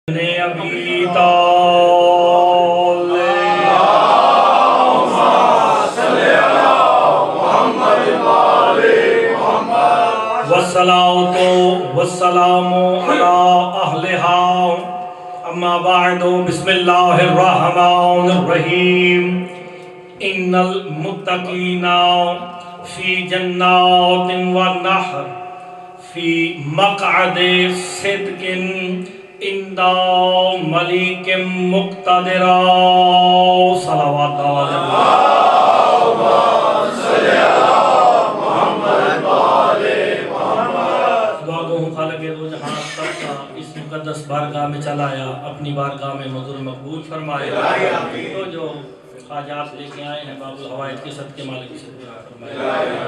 अभी वस्सलातो वस्सलामु अला अहलिहा अम्मा बअदु बिस्मिल्लाहिर रहमानिर रहीम इन्नल मुत्तकीना फी जन्नातिन व नहर फी मक़अदि सिद्क़िन इंदा मलिकिम मुक़्तदिरा सलावत इस मुक़द्दस बारगाह में चलाया, अपनी बारगाह में मंजूर मकबूल फरमाए। तो जो हाजात लेके आए हैं बाबुल हवाइज के सदके मालिक से पूरा फरमाए।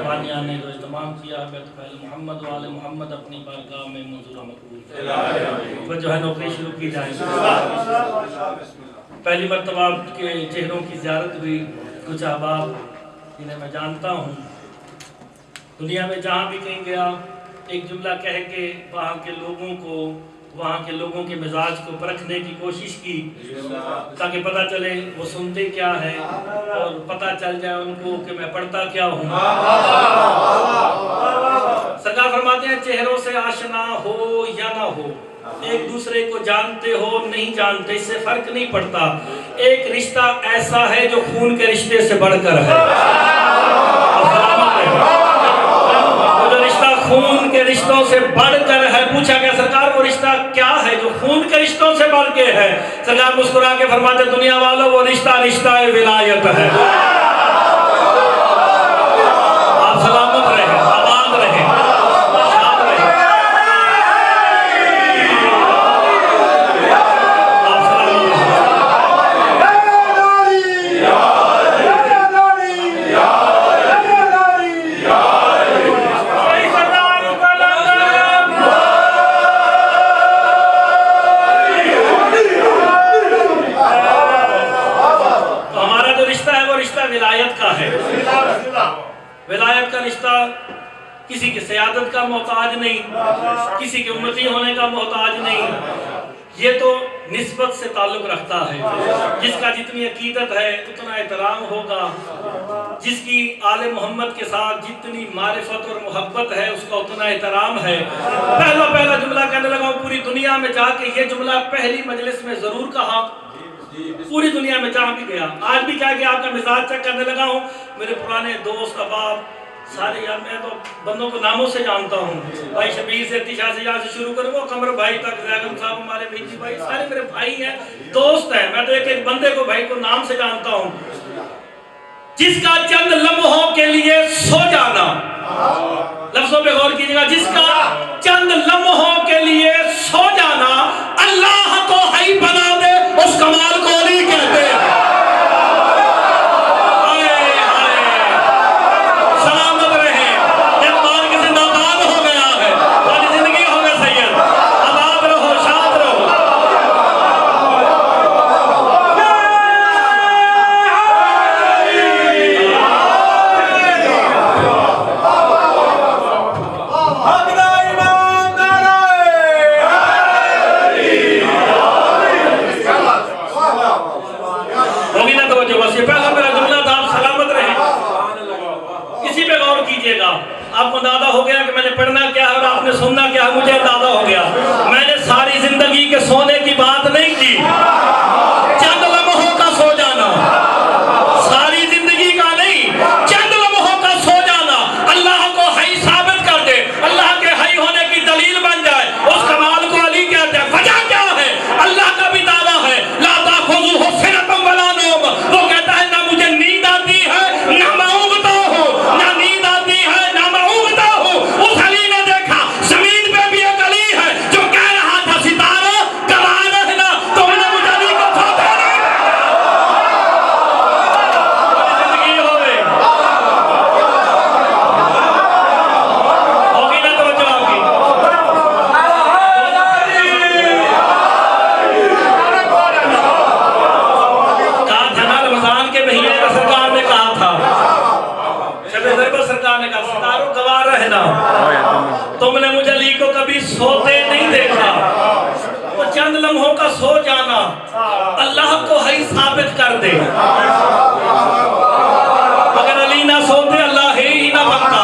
पानिया ने जो इत्माम किया है मोहम्मद वाले मोहम्मद अपनी बारगाह में मंजूर मकबूल फरमाए। जो है नौकरी शुरू की जाए। पहली मरतबा के चेहरों की ज़ियारत हुई। कुछ अहबाब जिन्हें मैं जानता हूँ, दुनिया में जहाँ भी कहीं गया एक जुमला कह के वहाँ के लोगों के मिजाज को परखने की कोशिश की, ताकि पता चले वो सुनते क्या है और पता चल जाए उनको कि मैं पढ़ता क्या हूँ। सरकार फरमाते हैं चेहरों से आशना हो या ना हो, एक दूसरे को जानते हो नहीं जानते, इससे फर्क नहीं पड़ता। एक रिश्ता ऐसा है जो खून के रिश्ते से बढ़कर है। खून के रिश्तों से बढ़कर है। पूछा गया सरकार वो रिश्ता क्या है जो खून के रिश्तों से बढ़ के है? सरकार मुस्कुरा के फरमाते दुनिया वालों वो रिश्ता विलायत है। आप सलामत रहे, आबाद रहे, शाद रहे। आप सलामत विलायत का है। विलायत का रिश्ता किसी की सियादत का मोहताज नहीं, किसी के उम्मती होने का मोहताज नहीं। ये तो निस्बत से ताल्लुक रखता है। जिसका जितनी अकीदत है उतना एहतराम होगा, जिसकी आले मोहम्मद के साथ जितनी मारिफत और मोहब्बत है उसका उतना एहतराम है। पहला जुमला कहने लगा पूरी दुनिया में जाके ये जुमला पहली मजलिस में जरूर कहा, पूरी दुनिया में जहाँ भी गया। आज भी जाके आपका मिजाज चेक करने लगा हूँ। मेरे पुराने दोस्त अहबाब सारे, यार मैं तो बंदों को नामों से जानता हूँ। भाई शबीर से तिशा से यहाँ से शुरू करूँ, कमर भाई तक, जैगम साहब हमारे बेटी भाई सारे मेरे भाई हैं, दोस्त हैं। मैं तो एक बंदे को भाई को नाम से जानता हूँ। जिसका चंद लम्हों के लिए सो जाना, लफ्जों पे गौर कीजिएगा, जिसका चंद लम्हों के लिए सो जाना अल्लाह को हई बना दे उस कमाल को नहीं कहते। सलामत रहे, एक बार के जिंदाबाद हो गया है, सारी जिंदगी हो गए सैयद। आबाद रहो, शाद रहो। आपको अंदाजा हो गया कि मैंने पढ़ना क्या है और आपने सुनना क्या है। मुझे अंदाजा हो गया। मैंने सारी जिंदगी के सोने की बात नहीं की, चंद लम्हों का सो जाना, सारी जिंदगी का नहीं, चंद लम्हों का सो जाना अल्लाह को हई साबित कर दे, अल्लाह के हई होने की दलील बन जाए, उस कमाल को अली कहते हैं। वजह क्या है? अल्लाह का भी दावा है ला ताखुज़ुहु सिनतुन वला नौम। वो कहता है ना मुझे नींद आती है ना मैं ऊँघता हूँ, ना नींद आती है ना मैं ऊँघता हूँ। उस अली ने देखा जमीन पे भी एक अली है जो कह रहा था सितारों कमाल रहना, तुमने मुझे सो जाना अल्लाह को ही साबित कर दे। अगर अली ना सोते अल्लाह ही ना बनता।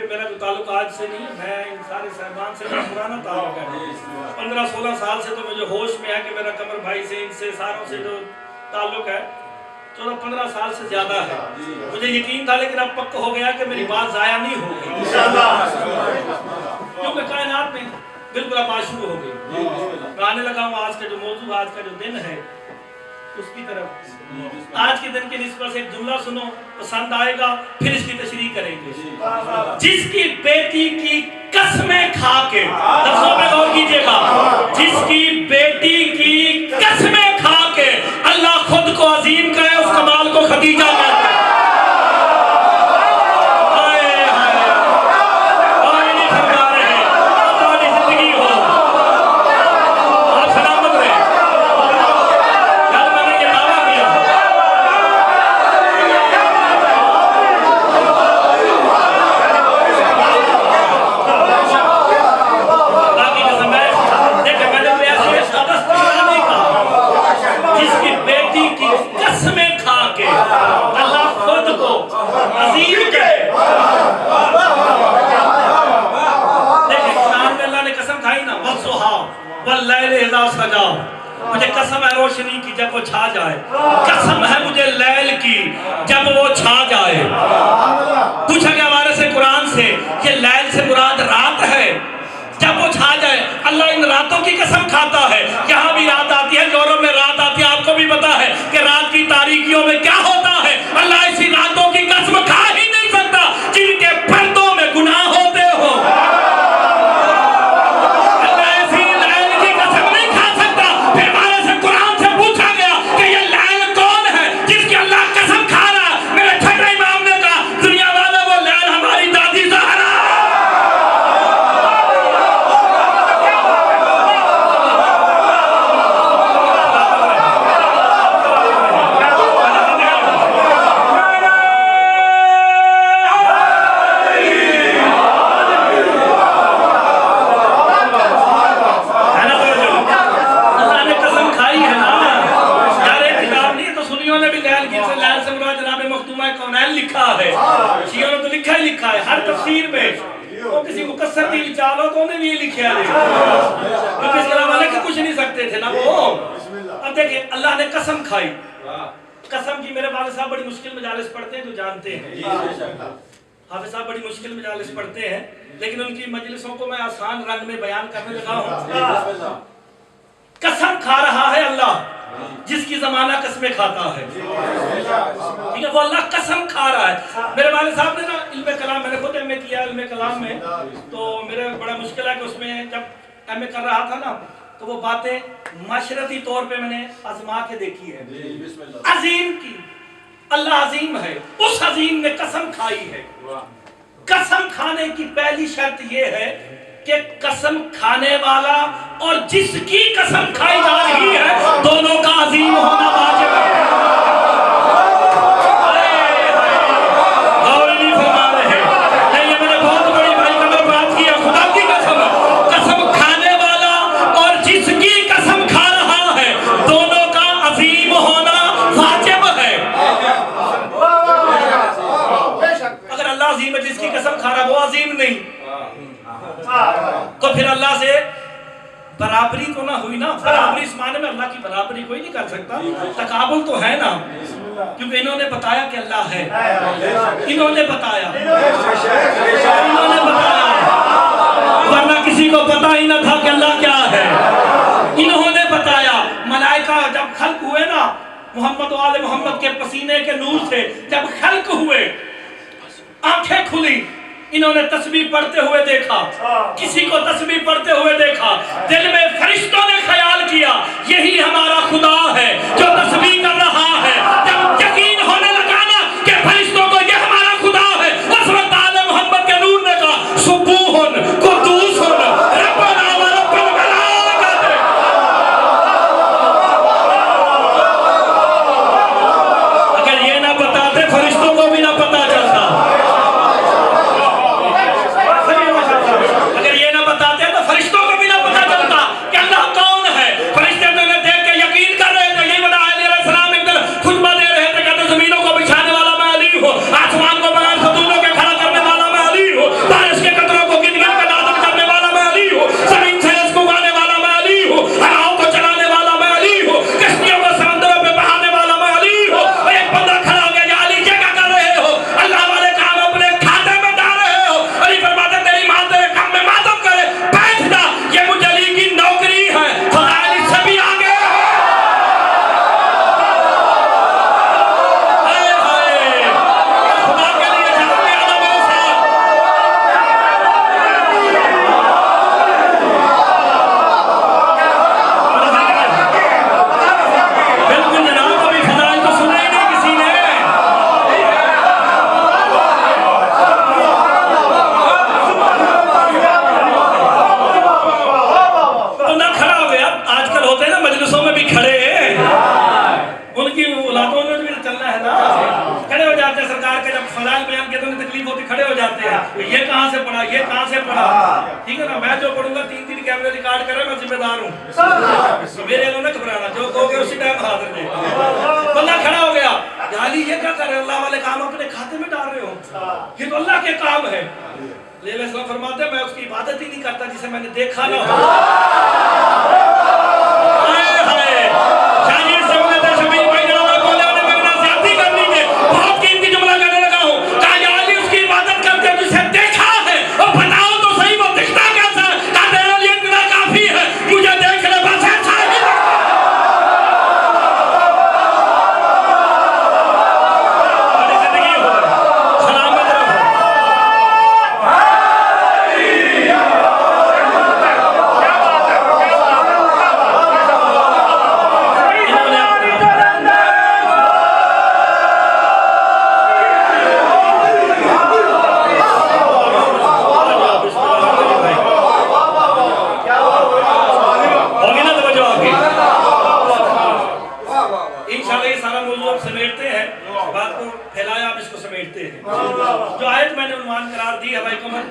मेरा जो ताल्लुक आज से नहीं, मैं इन सारे साहिबान से पुराना ताल्लुक है। 15-16 साल से तो मुझे होश में है कि मेरा कमर भाई से, इनसे सारों से जो ताल्लुक है 14-15 साल से ज्यादा है। मुझे यकीन था, लेकिन अब पक्का हो गया कि मेरी बात जाया नहीं होगी क्योंकि कायनात में बिल्कुल अब बात शुरू हो गई। मैं आने लगा हूँ आज का जो मौजू, आज का जो दिन है उसकी तरफ। आज के दिन के निस्बत से एक जुमला सुनो, पसंद आएगा, फिर इसकी तशरीह करेंगे। जिसकी बेटी की कसमें खा के, लफ्जों पे गौर कीजिएगा, जिसकी बेटी की कसमें खा के अल्लाह खुद को अजीम करे, उस कमाल को खदीजा कहते हैं। मुझे कसम है रोशनी की जब वो छा जाए, कसम है मुझे लैल की जब वो छा जाए। पूछा गया हमारे से कुरान से कि लैल से मुराद रात है, जब वो छा जाए। अल्लाह इन रातों की कसम खाता है। यहाँ भी रात आती है, यूरोप में रात आती है, आपको भी पता है कि रात की तारीकियों में क्या होता है। अल्लाह इसी रातों की कसम खा ही नहीं सकता जिनके पर्दों में गुनाह होते हो। कुछ नहीं सकते थे ना वो। अब देखिए अल्लाह ने कसम खाई। कसम की मेरे वाले साहब बड़ी मुश्किल मजालिस पढ़ते हैं, तो जानते हैं। हाफिज साहब बड़ी मुश्किल मजालिस पढ़ते हैं, लेकिन उनकी मजलिसों को मैं आसान रंग में बयान करने लगा हूँ। कसम खा रहा है अल्लाह जिसकी जमाना कसमें खाता है, ठीक है, वो अल्लाह कसम खा रहा है। मेरे वाले साहब ने ना इल्मे कलाम, मैंने खुद एमए किया इल्मे कलाम में, तो मेरे बड़ा मुश्किल है कि उसमें जब एमए कर रहा था ना, तो वो बातें माशरती तौर पे मैंने आजमा के देखी है। अजीम की, अल्लाह अजीम है, उस अजीम ने कसम खाई है। कसम खाने की पहली शर्त ये है कि कसम खाने वाला और जिसकी कसम खाई जा रही है दोनों का अजीम होना वाजिब है। और नहीं फरमा रहे हैं, ये मैंने बहुत बड़ी भाई का मैं बात किया, खुदा की कसम, कसम खाने वाला और जिसकी कसम खा रहा है दोनों का अजीम होना वाजिब है। अगर अल्लाह अजीम है, जिसकी कसम खा रहा है वो अजीम नहीं, तो फिर अल्लाह से बराबरी तो ना हुई ना। बराबरी इस माने में अल्लाह की बराबरी कोई नहीं कर सकता। तकाबुल तो है ना, क्योंकि इन्होंने बताया कि अल्लाह है। इन्होंने बताया, वरना किसी को पता ही ना था कि अल्लाह क्या है। इन्होंने बताया। मलाइका जब खल्क हुए ना, मोहम्मद वाले मोहम्मद के पसीने के नूर से जब खल्क हुए, आंखें खुली, इन्होंने तस्बीह पढ़ते हुए देखा, किसी को तस्बीह पढ़ते हुए देखा। दिल में फरिश्तों ने ख्याल किया यही हमारा खुदा है जो तस्बीह कर रहा है। जब यकीन होने लगा ना कि फरिश्तों को यह हमारा खुदा है, उस वक्त आले मोहम्मद के नूर ने कहा सुबूहुन कुद्दूसुन रब्बना व रब्बुल मलाइका। अगर ये ना बताते फरिश्तों को भी ना पता चलता। ये कहां से पढ़ा, ये कहां से पढ़ा, ठीक है ना। मैं जो पढ़ूंगा 3 कैमरे रिकॉर्ड कर रहे, मैं जिम्मेदार हूं। मेरे को ना घबराना, जो कहोगे उसी टाइम हाजिर दे। बंदा खड़ा हो गया, गाली ये क्या कर रहे हो, अल्लाह वाले काम अपने खाते में डाल रहे हो, ये तो अल्लाह के काम है। लेला फरमाते मैं उसकी इबादत ही नहीं करता जिसे मैंने देखा ना हो। जो आयत मैंने उन्वान करार दी है भाई कमर,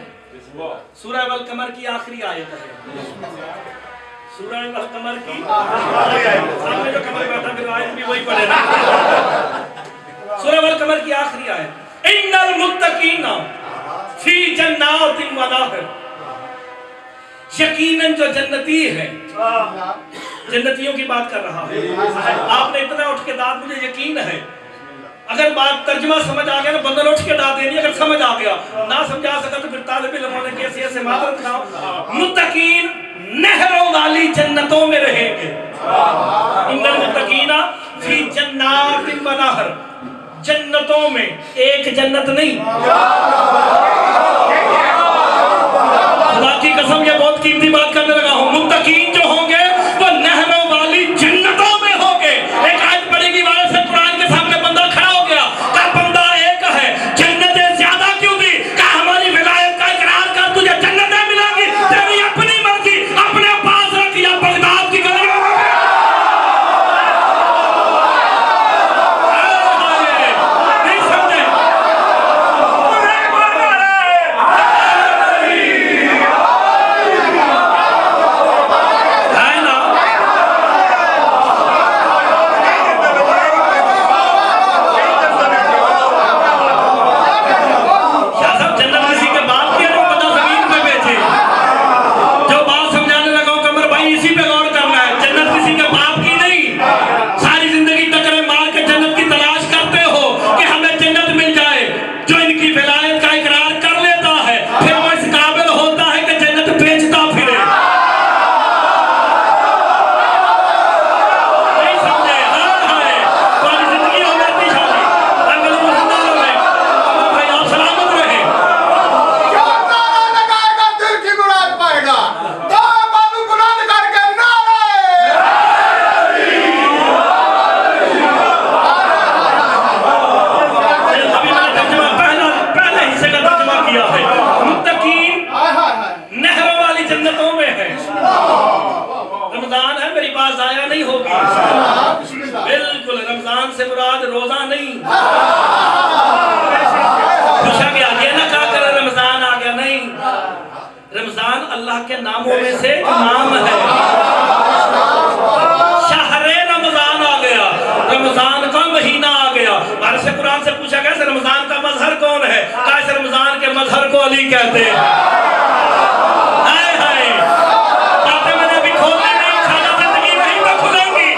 सूरह वल कमर की आखिरी आयत है। सूरह वल कमर की सामने जो कमर बैठा फिर आयत भी वही पढ़े ना। सूरह वल कमर की आखिरी आयत, इन्नल मुत्तकीना फी जन्नातिन व नहर, यकीनन जो जन्नती है, जन्नतियों की बात कर रहा है। आपने इतना उठ के दाद, मुझे यकीन है अगर बात तर्जुमा समझ आ गया ना, बंदर उठ के दाद देनी। अगर समझ आ गया, ना समझा सका तो फिर तालिब इल्म ने कैसे ऐसे मादरत खाओ। मुत्तकीन नहरों वाली जन्नतों में रहेंगे। इन्नल मुत्तकीना फी जन्नातिन व नहर, जन्नतों में, एक जन्नत नहीं। खुदा की कसम ये बहुत कीमती बात करने लगा हूं। मुत्तकीन जो होंगे वो नहरों वाली जन्नतों में होंगे। एक आयत पढ़ेगी वाले से कुरान के सामने बंदा खड़ा हो गया, कहा बंदा एक है, जन्नतें ज्यादा क्यों दी? कहा हमारी विलायत का इकरार कर, तुझे जन्नतें मिलेंगी, तेरी अपनी मर्जी, अपने पास रख या बगदाद की गलियों में। नहीं समझे? अल्लाह के नामों में से एक नाम है। शहरे रमजान आ गया, रमजान का महीना आ गया। बारिश से कुरान से पूछा गया रमजान का मजहर कौन है? कहा इस रमजान के मजहर को अली कहते हैं। हाय हाय, बातें मैंने अभी खोलनी नहीं, खाना जिंदगी नहीं तो खुलेंगी।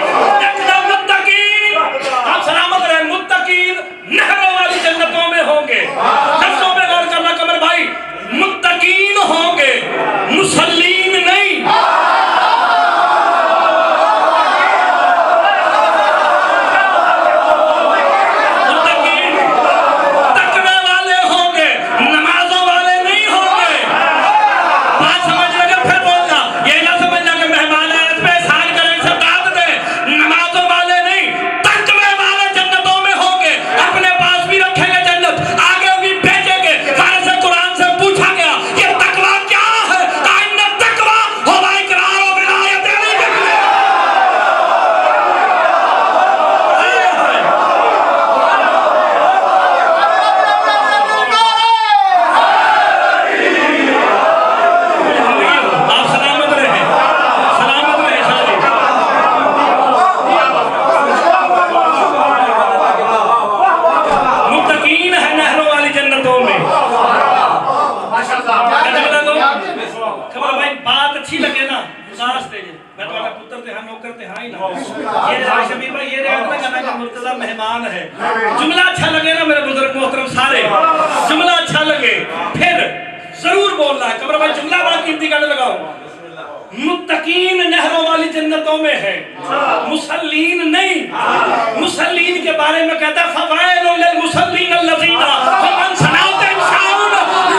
एकदम मुत्तकीन, आप सलामत रहे, मुत्तकीन नहरों वाली जन्नतों में होंगे। लफ्जों में गौर करना कमर भाई, मुत्तकीन होंगे, मुसल्लीन नहीं। मेहमान है, जुमला अच्छा लगे ना मेरे बुजुर्ग मोहतरम सारे, जुमला अच्छा लगे फिर जरूर बोलना है। कमर भाई जुमला बड़ा कीमती गाने लगाओ। मुत्तकीन नहरों वाली जन्नतों में है, मुसल्लीन नहीं। मुसल्लीन के बारे में कहता है फवाइलुल लिल मुसल्लीन अल्लज़ीना फमन सलात इंसान,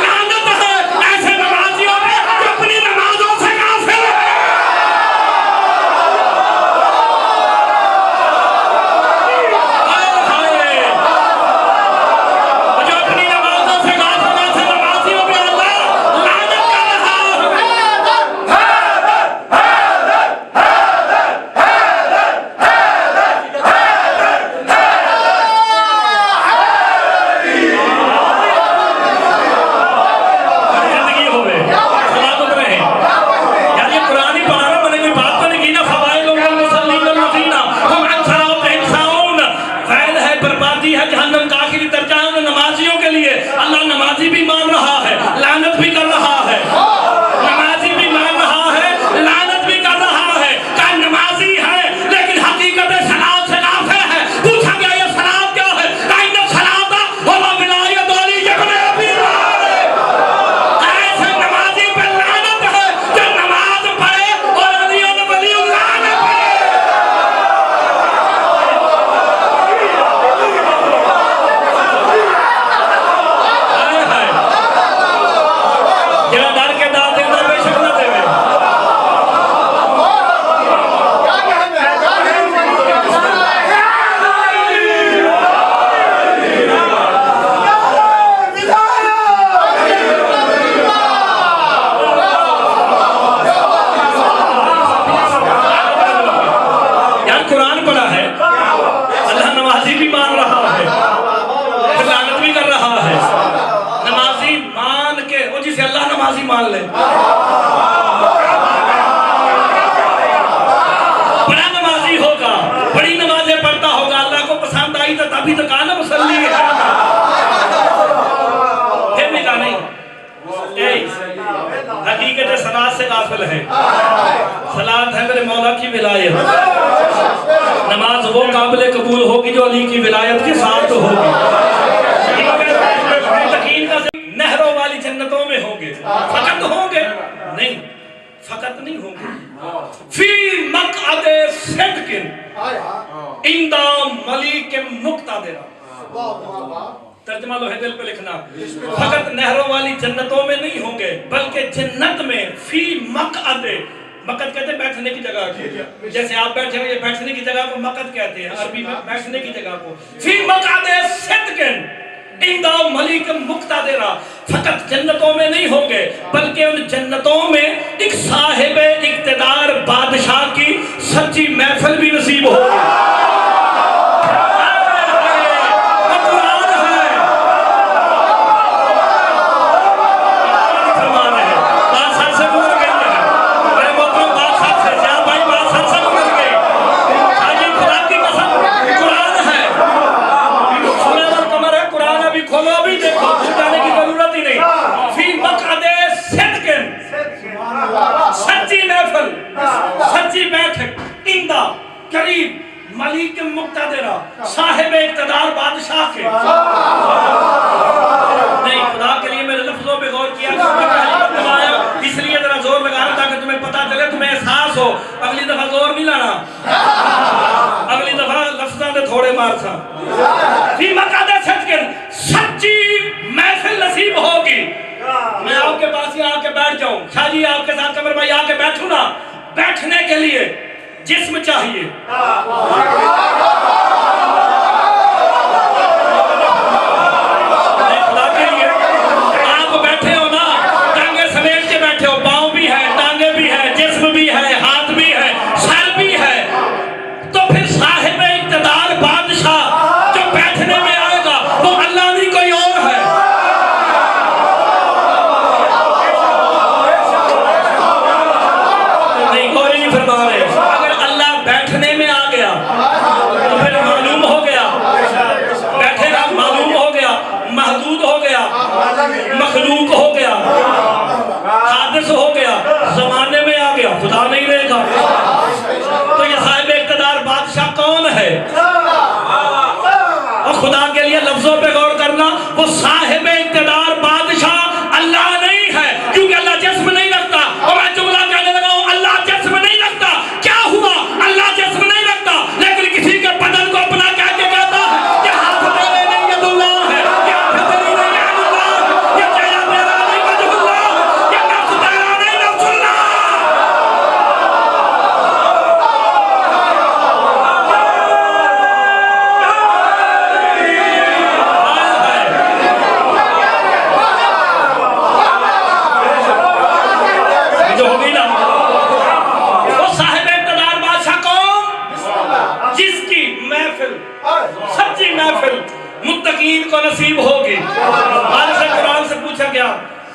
लानत है ऐसे नमाजियों पे जो अपनी नमाजों से गाफिल है। मान ले बड़ा नमाजी होगा, बड़ी नमाजें पढ़ता होगा, अल्लाह को पसंद आई तो तभी तो कहा ना मुसल्ली है। फिर भी कहा नहीं, हकीकत सलात से गाफिल है। सलात है मेरे मौला की विलायत। नमाज वो काबिल कबूल होगी जो अली की विलायत के साथ होगी। नहरों वाली जन्नतों में होंगे, फकत होंगे नहीं, फकत नहीं होंगे। फी मक़अदे सिद्क़िन इंदा मलीक मुक़तदिर। तर्जुमा लोहे दिल पे लिखना, फकत नहरों वाली जन्नतों में नहीं होंगे बल्कि जन्नत में फी मक़अदे, मक़अद कहते हैं बैठने की जगह, जैसे आप बैठे हो ये बैठने की जगह को मक़अद कहते हैं अरबी में, बैठने की जगह को। फी मक़अदे सिद्क़िन इंदा मलिक मुक़तदिरा, फकत जन्नतों में नहीं होंगे बल्कि उन जन्नतों में एक साहिब इक़्तिदार बादशाह की सच्ची महफिल भी नसीब होगी। फरमान है, बात सच से बोल सच्ची बैठक इंदा करीब मलिक मुक्तदरा साहिब इक़्तिदार बादशाह के। नहीं, खुदा के लिए मेरे लफ्जों पे गौर किया, इसलिए जरा जोर लगा रहा ताकि तुम्हें पता चले, तुम्हें एहसास हो। अगली दफा जोर नहीं लाना, अगली दफा लफ्ज़ां दे थोड़े मार सा फी मकादा सदकिन, सच्ची महफिल नसीब होगी। मैं आपके पास यहाँ आके बैठ जाऊं, शाह जी आपके साथ कमर भाई आके बैठूं ना, बैठने के लिए जिस्म चाहिए। खुदा के लिए आप बैठे हो ना, टांगे समेट के बैठे हो, पाँव भी है, टांगे भी है, जिस्म भी है, हाथ भी है, सर भी है, तो फिर साहिब इक़्तिदार बादशाह जो बैठने में आएगा वो अल्लाह नहीं कोई और है। नहीं, कोई नहीं फरमा रहे। अगर अल्लाह बैठने में आ गया तो फिर मालूम हो गया, बैठेगा मालूम हो गया, महदूद हो गया, मखलूक हो गया, हादिस हो गया, जमाने में आ गया, खुदा नहीं रहेगा। तो ये साहिब इक़्तिदार बादशाह कौन है? और खुदा के लिए लफ्जों पे गौर करना, वो साहिब इक़्तिदार बादशाह अल्लाह नहीं है, क्योंकि अल्लाह जिस्म नहीं रखता। और मैं जुमला कहने लगा हूं, अल्लाह जिस्म नहीं रखता। क्या हुआ? अल्लाह जिस्म नहीं रखता, लेकिन किसी के बदन को अपना कह के कहता है कि हाथ तेरे नहीं यदुल्लाह है, ये आंख तेरी नहीं यदुल्लाह, ये चेहरा तेरा नहीं वजहुल्लाह, ये नफ्स तेरा नहीं नफ्सुल्लाह। जो हो गई ना, वो साहिब इक़्तिदार बादशाह कौन? जिसकी महफिल, सच्ची महफिल मुत्तकीन को नसीब होगी। आज से कुरान से पूछा गया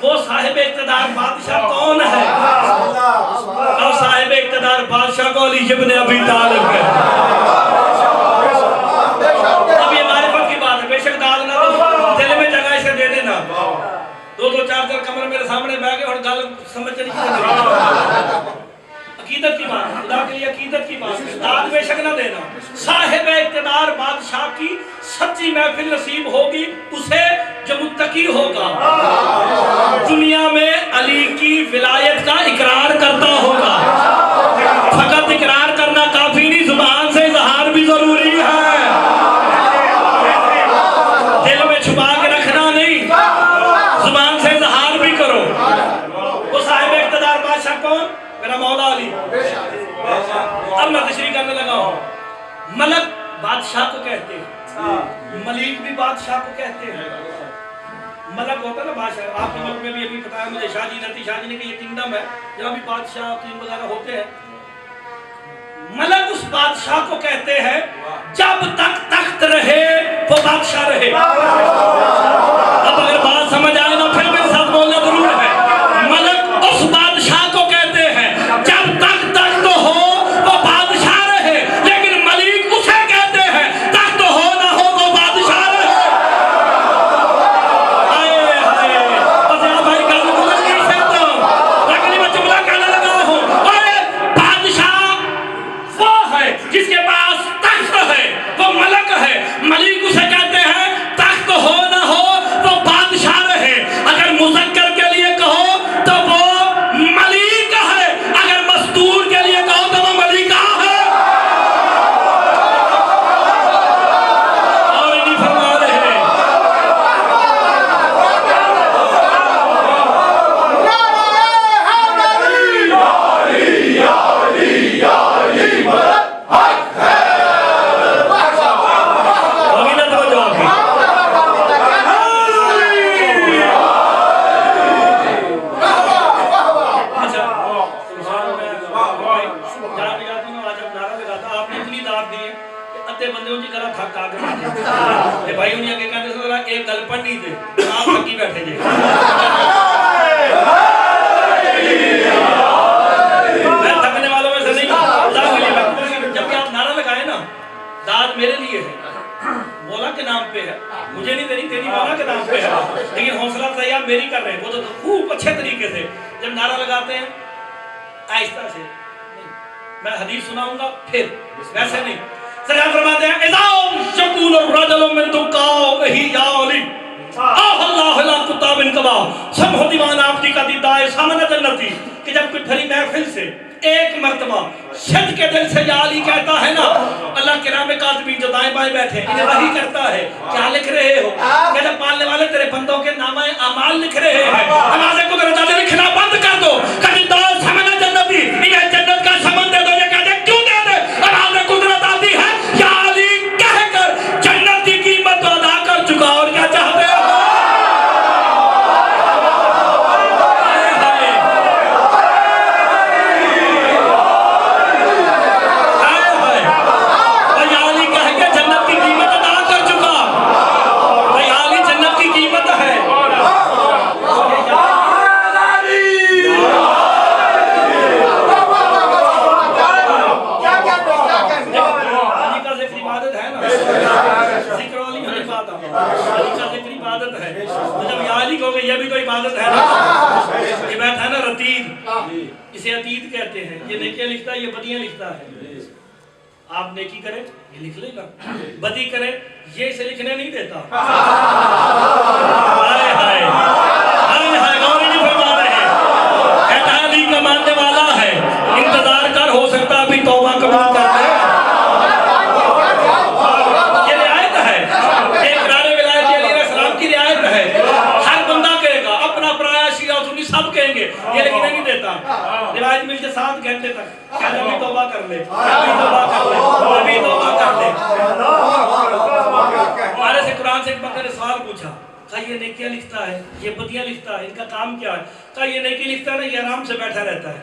वो साहिब इक़्तिदार बादशाह कौन है? और साहिब इक़्तिदार बादशाह को अली इब्न अबी तालिब है। अब ये मारिफत की बात है, बेशक दाद ना तो दिल में जगह इसे दे देना। दो दो चार चार कमरे मेरे सामने बैठ गए और गल समझ नहीं अकीदत की बात, खुदा के लिए अकीदत की बात, दाद बेशक ना देना। साहिब इक़्तिदार बादशाह की सच्ची महफिल नसीब होगी उसे जो मुत्तकी होगा, दुनिया में अली की विलायत का इकरार करता होगा। फकत इकरार करना काफी नहीं, जुबान से इज़हार भी जरूरी है, दिल में छुपा के रखना नहीं, जुबान से इज़हार भी करो। वो साहिब इक़्तिदार बादशाह कौन? मेरा मौला अली। अब मैं तशरीह करने लगा हूँ। मलक बादशाह को कहते हैं, मलिक भी बादशाह को कहते हैं। मलक होता है ना बादशाह, आपके मुल्क में भी अभी बताया मुझे, शाहजी नती शाहजी ने कि ये किंगडम है जहाँ भी बादशाह किंग वगैरह होते हैं। मलक उस बादशाह को कहते हैं जब तक तख्त रहे वो बादशाह रहे। अब अगर बात समझ आए ना फिर मेरे साथ बोलना जरूर है। मलक उस बादशाह को कहते हैं जब तक तख्त हो वो बादशाह रहे, लेकिन मलिक उसे कहते हैं तख्त हो ना हो वो बादशाह रहे। आए हाय, बस भाई गल बुलंद नहीं सकता, अगली मैं जुमला कहने लगा हूँ। अरे बादशाह वो है जिसके पास तख्त है, वो मलक है। मलिक उसे कहते हैं तख्त हो ना हो वो बादशाह रहे। अगर मुज़क्कर के लिए कहो तो वो मलिक है, अगर मस्तूर के लिए कहो तो वो मलिका है। और नहीं फरमा रहे अभी ना तो जवाब भाई उन्हें आगे कहते थे एक गल पढ़नी थे आप थकी बैठे जे। मैं थकने वालों में से नहीं, जब भी आप नारा लगाए ना दाद मेरे लिए है, मौला के नाम पे है, मुझे नहीं देनी, तेरी मौला के नाम पे है, लेकिन हौसला अफजाई आप मेरी कर रहे हैं। वो तो खूब अच्छे तरीके से जब नारा लगाते हैं आहिस्ता से मैं हदीस सुनाऊंगा फिर, वैसे नहीं। सरकार फरमाते हैं इज़ाम शकुल रजुल मिन दुकाओ ही या अली अल्लाह ला कुताबिन कबा सब हो दीवान आपकी का दीदाए सामने जन्नती कि जब कोई भरी महफिल से एक मर्तबा शद के दिल से या अली कहता है ना, अल्लाह के नाम में कातिबीन जो दाएं बाएं बैठे इन्हें वही करता है, क्या लिख रहे हो? क्या जब पालने वाले तेरे बंदों के नामे अमाल लिख रहे हैं, नमाज़ें को कुदरत लिखना बंद कर दो, कभी दाल समझना जन्नती इन्हें जन्नत का समन दे दो। ये कहते क्यों दे दे? नमाज़ें कुदरत आती है या अली कहकर जन्नत की कीमत अदा कर चुका और क्या चाहते हो? ये भी तो इबादत है ना। ये बैठा है ना रतीब, इसे अतीत कहते हैं। ये नेकियां लिखता है, ये बदियां लिखता है। आप नेकी करें ये लिख लेगा, बदी करें ये इसे लिखने नहीं देता। हाय हाय हाय हाय, गौरी नहीं फरमा रहे। कहता है अली का मानने वाला है, इंतजार कर, हो सकता अभी तौबा कबूल कर ले। ये रियायत है, एक रारे विलायत अली अलैहिस्सलाम की रियायत है। हर बंदा कहेगा अपना पराया शिया सुन्नी सब कहेंगे, ये लेकिन नहीं देता। रिवायत मिलते 7 घंटे तक कहता अभी तौबा कर ले, अभी तौबा कर ले, अभी तौबा कर ले। हमारे से कुरान से एक बंदे ने सवाल पूछा, कहा ये नेकियां लिखता है, ये बदियां लिखता है, इनका काम क्या है? कहा ये नेकी लिखता है ना, ये आराम से बैठा रहता है।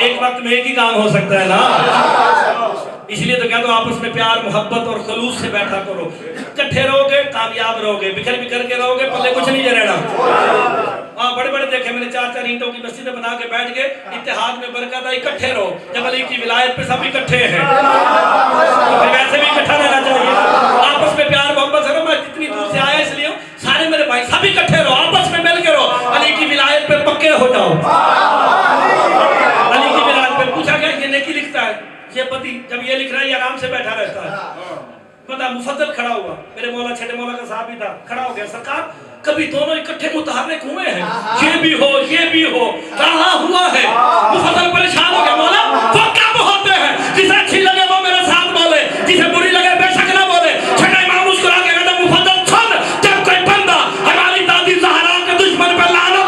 एक वक्त में एक ही काम हो सकता है ना, इसलिए तो कहता हूं आपस में प्यार मोहब्बत और खलूस से बैठा करो। इकट्ठे रहोगे कामयाब रहोगे, बिखर बिखर के रहोगे पल्ले कुछ नहीं रहना। हाँ बड़े बड़े देखे मैंने 4-4 ईंटों की मस्जिद बना के बैठ गए, इत्तेहाद में बरकत है। इकट्ठे रहो, जब अली की विलायत पे सब इकट्ठे हैं तो फिर वैसे भी इकट्ठा रहना चाहिए। आपस में प्यार मोहब्बत से, मैं जितनी दूर से आया इसलिए सारे मेरे भाई सब इकट्ठे रहो, आपस में मिल के रहो, अली की विलायत पे पक्के हो जाओ। अली की विलायत पे पूछा गया ये नेकी लिखता है, ये पति जब ये लिख रहा है ये आराम से बैठा रहता है। बता मुफद्दल खड़ा हुआ, मेरे मौला छठे मौला का साहब भी था, खड़ा हो गया, सरकार कभी दोनों इकट्ठे मुतहर्रिक हुए हैं? ये भी हो ये भी हो, कहा हुआ है। मुफद्दल परेशान हो गया, मौला वो कब होते हैं? जिसे अच्छी लगे वो मेरे साथ बोले, जिसे बुरी लगे बेशक ना बोले। छठा इमाम मुस्कुरा के कहता मुफद्दल सुन, जब कोई बंदा हमारी दादी ज़हरा के दुश्मन पर लानत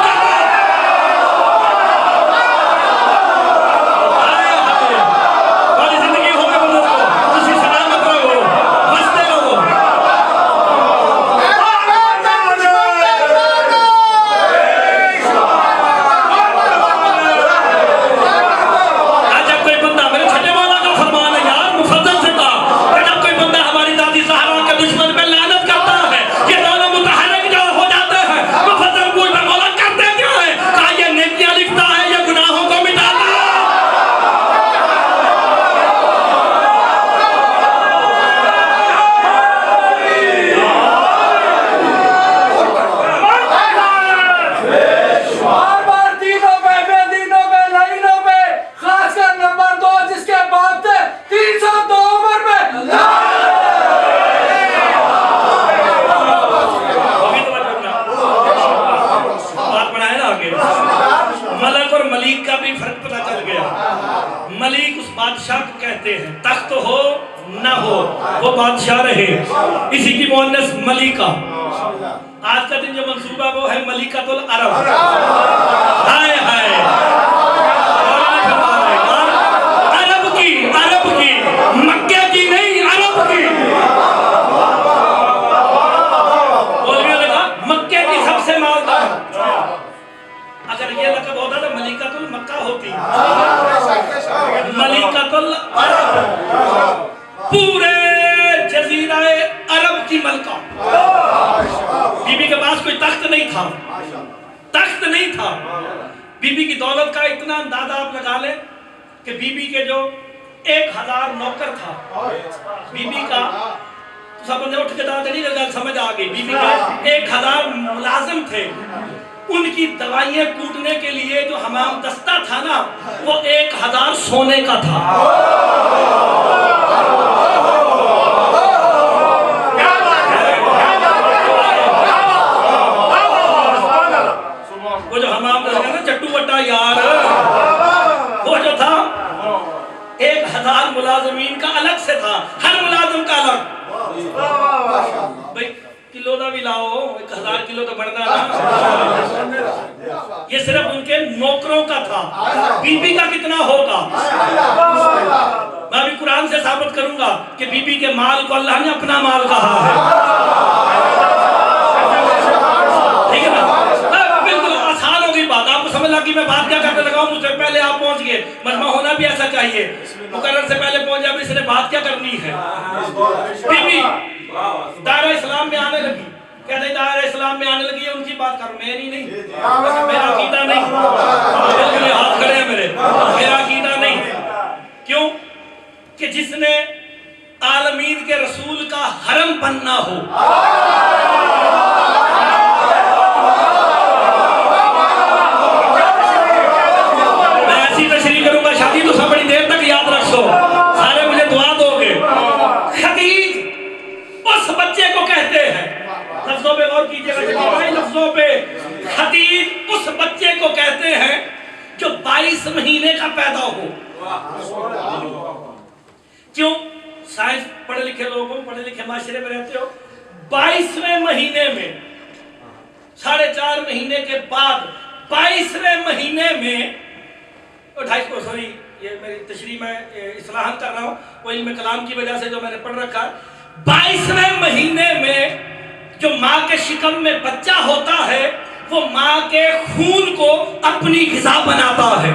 इसी की मुअन्नस मलिका। आज का दिन जो मंसूबा वो है मलिकातुल अरब। हाय हाय अरब की मक्के की नहीं, अरब की। मौलवियों ने कहा मक्के की सबसे मालदार। अगर ये लक़ब होता तो मलिकातुल मक्का होती, मलिकातुल अरब, पूरे जजीराए अरब की मलका। बीबी के पास कोई तख्त नहीं था, तख्त नहीं था। बीबी की दौलत का इतना अंदाजा आप लगा ले कि बीबी के जो 1000 नौकर था, बीबी का सब बंदे उठ के दांत नहीं लगा, समझ आ गई। बीबी के 1000 मुलाजिम थे, उनकी उनकी दवाइयां कूटने के लिए जो हमाम दस्ता था ना, वो 1000 सोने का था। वो जो हमाम दस्ता ना चट्टू बट्टा यार, वो जो था 1000 मुलाजमीन का अलग से था, हर मुलाजिम का अलग। भाई किलो का भी लाओ, 1000 किलो तो बढ़ना ना। ये सिर्फ उनके नौकरों का था, बीबी का कितना होगा? मैं अभी कुरान से साबित करूंगा कि बीबी के माल को अल्लाह ने अपना माल कहा है। ठीक है ना? बिल्कुल आसान हो गई बात, आपको समझ लगी मैं बात क्या करने लगा हूं। मुझसे पहले आप पहुंच गए, मजमा होना भी ऐसा चाहिए, मुकर्रर से पहले पहुंच जाए, इसने बात क्या करनी है। बीबी दायरा इस्लाम में आने लगी, कहते दायरा इस्लाम में आने लगी है, उनकी बात कर, मेरी नहीं, मेरा अकीदा नहीं, बिल्कुल हाथ खड़े हैं मेरे, मेरा अकीदा नहीं। क्यों? कि जिसने आलमीन के रसूल का हरम बनना हो, मैं ऐसी तशरीह करूंगा, शादी तो सब बड़ी देर तक याद रखो, सारे मुझे दुआ दोगे। खदीज उस बच्चे को कहते हैं, लफ्जों पे गौर कीजिएगा भाई, लफ्जों पे, खदीज उस बच्चे को कहते हैं जो 22 महीने का पैदा हो। क्यों? साइंस पढ़े लिखे लोगों, पढ़े लिखे माशरे में रहते हो, 22वें महीने में, 4.5 महीने के बाद 22वें महीने में, 250 सॉरी ये मेरी तशरीह में इस्लाह कर रहा हूँ, वो इल्म कलाम की वजह से जो मैंने पढ़ रखा है, 22वें महीने में जो माँ के शिकम में बच्चा होता है, वो माँ के खून को अपनी ग़िज़ा बनाता है।